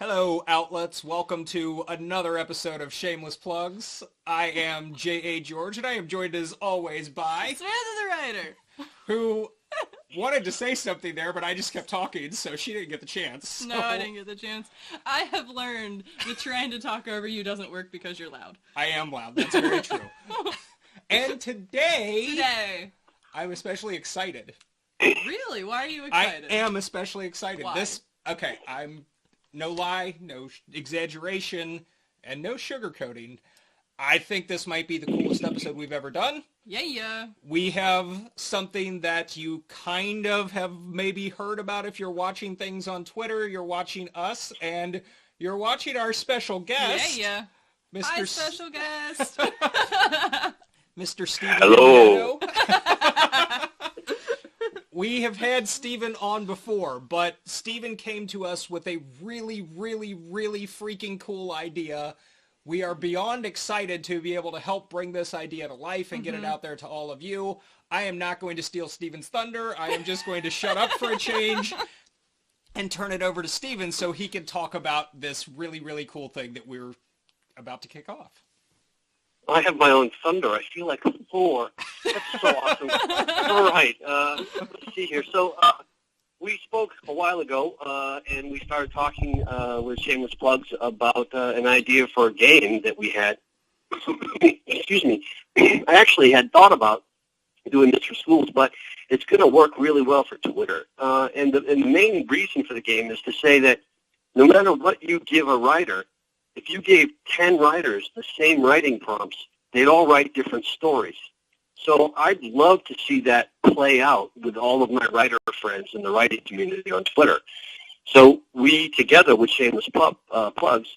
Hello, outlets. Welcome to another episode of Shameless Plugs. I am J.A. George, and I am joined as always by... Samantha the writer! Who wanted to say something there, but I just kept talking, so she didn't get the chance. No, I didn't get the chance. I have learned that trying to talk over you doesn't work because you're loud. I am loud. That's very true. And Today, I'm especially excited. Really? Why are you excited? I am especially excited. Why? I'm... No lie, no exaggeration, and no sugarcoating. I think this might be the coolest episode we've ever done. Yeah. We have something that you kind of have maybe heard about if you're watching things on Twitter, you're watching us, and you're watching our special guest. Yeah. Mr. Hi, special guest. Mr. Steven. Hello. We have had Steven on before, but Steven came to us with a really, really, really freaking cool idea. We are beyond excited to be able to help bring this idea to life and get it out there to all of you. I am not going to steal Steven's thunder. I am just going to shut up for a change and turn it over to Steven so he can talk about this really, really cool thing that we're about to kick off. I have my own thunder. I feel like Thor. That's so awesome. All right. Let's see here. So we spoke a while ago, and we started talking with Shameless Plugs about an idea for a game that we had. Excuse me. I actually had thought about doing this for schools, but it's going to work really well for Twitter. And the main reason for the game is to say that no matter what you give a writer, if you gave 10 writers the same writing prompts, they'd all write different stories. So I'd love to see that play out with all of my writer friends in the writing community on Twitter. So we, together with Shameless Plugs,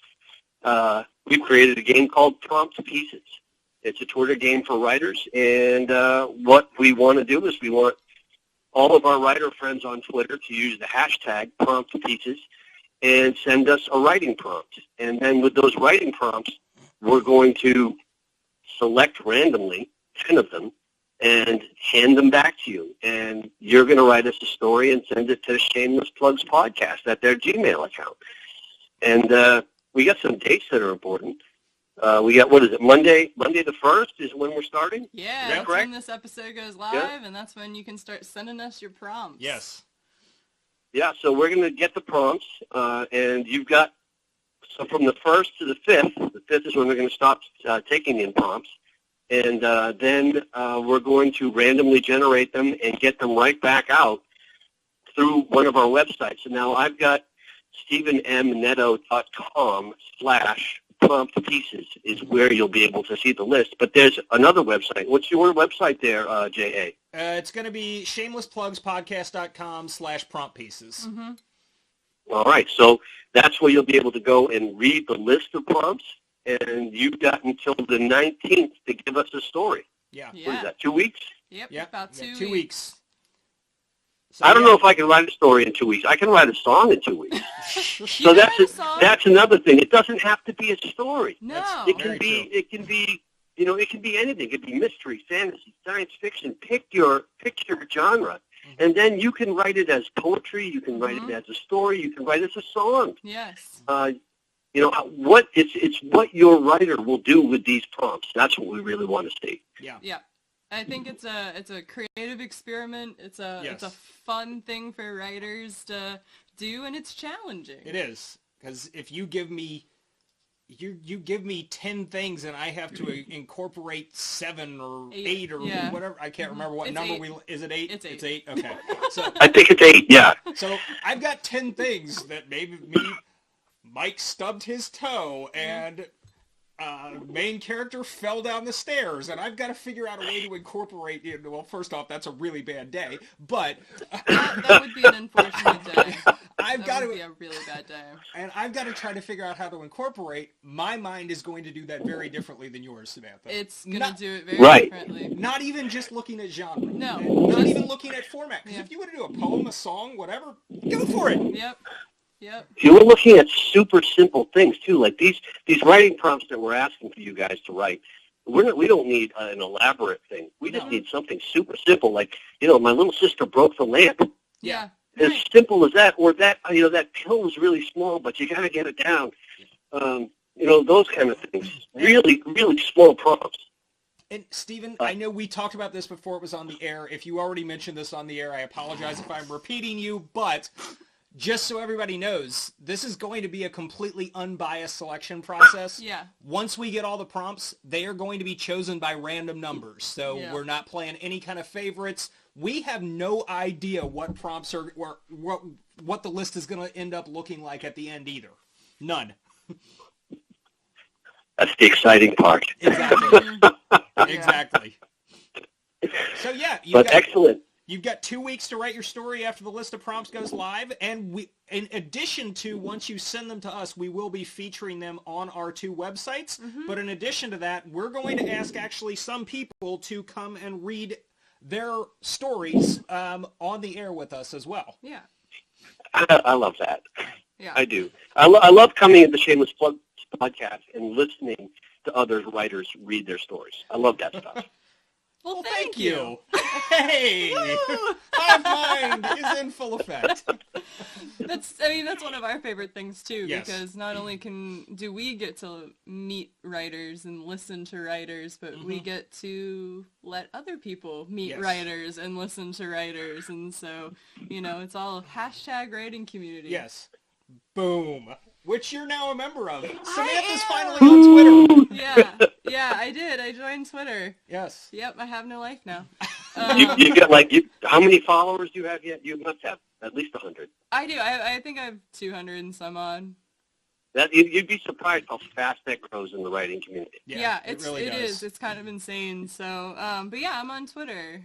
we've created a game called Prompt Pieces. It's a Twitter game for writers, and what we want to do is we want all of our writer friends on Twitter to use the hashtag Prompt Pieces and send us a writing prompt. And then with those writing prompts, we're going to select randomly 10 of them and hand them back to you. And you're going to write us a story and send it to Shameless Plugs Podcast at their Gmail account. And we got some dates that are important. We got, Monday the 1st is when we're starting? Yeah, that's when this episode goes live, and that's when you can start sending us your prompts. Yes. Yeah, so we're going to get the prompts, and you've got, so from the 1st to the 5th, the 5th is when we're going to stop taking in prompts, and then we're going to randomly generate them and get them right back out through one of our websites. And now I've got StephenMNetto.com/prompt pieces is where you'll be able to see the list. But there's another website. What's your website there, J.A.? It's going to be shamelessplugspodcast.com/prompt pieces. Mm-hmm. All right, so that's where you'll be able to go and read the list of prompts, and you've got until the 19th to give us a story. Yeah. What is that, 2 weeks? Yep, Yep. about 2 2 weeks. So, I don't know if I can write a story in 2 weeks. I can write a song in 2 weeks. So that's another thing. It doesn't have to be a story. No. It can be anything. It could be mystery, fantasy, science fiction. Pick your genre, and then you can write it as poetry. You can write it as a story. You can write it as a song. Yes. It's what your writer will do with these prompts. That's what we really want to see. Yeah. Yeah. I think it's a creative experiment. It's a fun thing for writers to do, and it's challenging. It is, because if you give me you give me 10 things and I have to incorporate 7 or 8 or whatever. I can't remember what number is it 8? It's 8. It's 8. Okay. So I think it's 8. Yeah. So I've got 10 things that maybe Mike stubbed his toe and main character fell down the stairs, and I've got to figure out a way to incorporate it. Well, first off, that's a really bad day, but that would be an unfortunate day. That would be a really bad day. And I've got to try to figure out how to incorporate. My mind is going to do that very differently than yours, Samantha. It's going to do it very differently. Not even just looking at genre. No. Not even looking at format. Because if you want to do a poem, a song, whatever, go for it. Yep. You were looking at super simple things too, like these writing prompts that we're asking for you guys to write. We don't need an elaborate thing. We just need something super simple, like my little sister broke the lamp. Yeah. as simple as that, or that that pill is really small, but you got to get it down. Those kind of things. Really, really small prompts. And Stephen, I know we talked about this before it was on the air. If you already mentioned this on the air, I apologize if I'm repeating you, but just so everybody knows, this is going to be a completely unbiased selection process. Yeah. Once we get all the prompts, they are going to be chosen by random numbers. So we're not playing any kind of favorites. We have no idea what prompts are, or what the list is going to end up looking like at the end either. None. That's the exciting part. Exactly. Exactly. So yeah, excellent. You've got 2 weeks to write your story after the list of prompts goes live, and we, in addition to once you send them to us, we will be featuring them on our 2 websites. But in addition to that, we're going to ask actually some people to come and read their stories on the air with us as well. Yeah. I love that. Yeah. I do. I love coming at the Shameless Plug podcast and listening to other writers read their stories. I love that stuff. Well, thank you. Hey, Hive Mind is in full effect. That's one of our favorite things too, because not only do we get to meet writers and listen to writers, but we get to let other people meet writers and listen to writers, and so it's all #writing community. Yes. Boom. Which you're now a member of. Samantha's finally on Twitter. Yeah, I did. I joined Twitter. Yes. Yep, I have no life now. You got how many followers do you have yet? You must have at least 100. I do. I think I have 200 and some odd. You'd be surprised how fast that grows in the writing community. Yeah, it really does. is. It's kind of insane. So, but yeah, I'm on Twitter.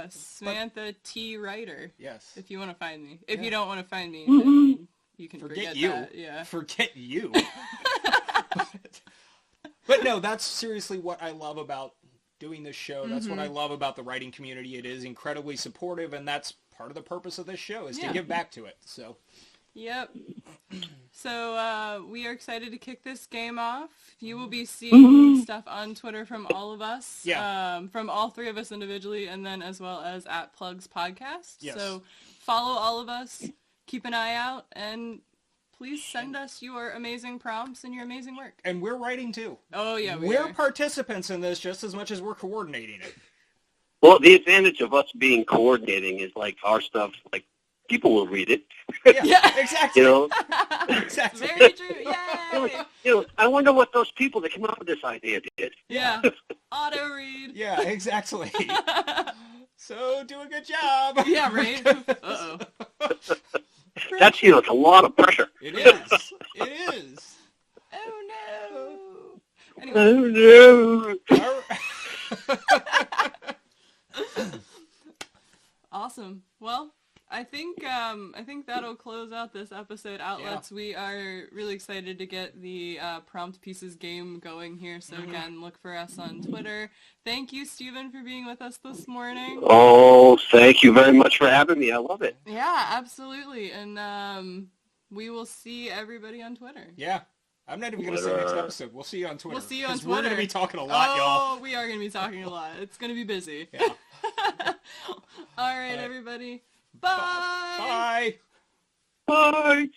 Samantha T. Writer. Yes. If you want to find me. If you don't want to find me, then you can forget you. that. Yeah. Forget you. But no, that's seriously what I love about doing this show. That's what I love about the writing community. It is incredibly supportive, and that's part of the purpose of this show, is to give back to it. So. Yep. So we are excited to kick this game off. You will be seeing stuff on Twitter from all of us, from all 3 of us individually, and then as well as at Plugs Podcast. Yes. So follow all of us, keep an eye out, and please send us your amazing prompts and your amazing work. And we're writing too. Oh yeah, we're participants in this just as much as we're coordinating it. Well, the advantage of us being coordinating is our stuff, people will read it. Yeah, exactly. Exactly. Very true. Yay! I wonder what those people that came up with this idea did. Yeah. Auto read. Yeah, exactly. So do a good job. Yeah, right. Uh-oh. That's it's a lot of pressure. It is. It is. Oh no. Anyway. Oh no. Awesome. Well, I think that'll close out this episode. Outlets, we are really excited to get the Prompt Pieces game going here. So again, look for us on Twitter. Thank you, Stephen, for being with us this morning. Oh, thank you very much for having me. I love it. Yeah, absolutely. And we will see everybody on Twitter. Yeah. I'm not even going to say next episode. We'll see you on Twitter. We'll see you on Twitter. We're going to be talking a lot, y'all. Oh, we are going to be talking a lot. It's going to be busy. Yeah. All right, everybody. Bye. Bye. Bye.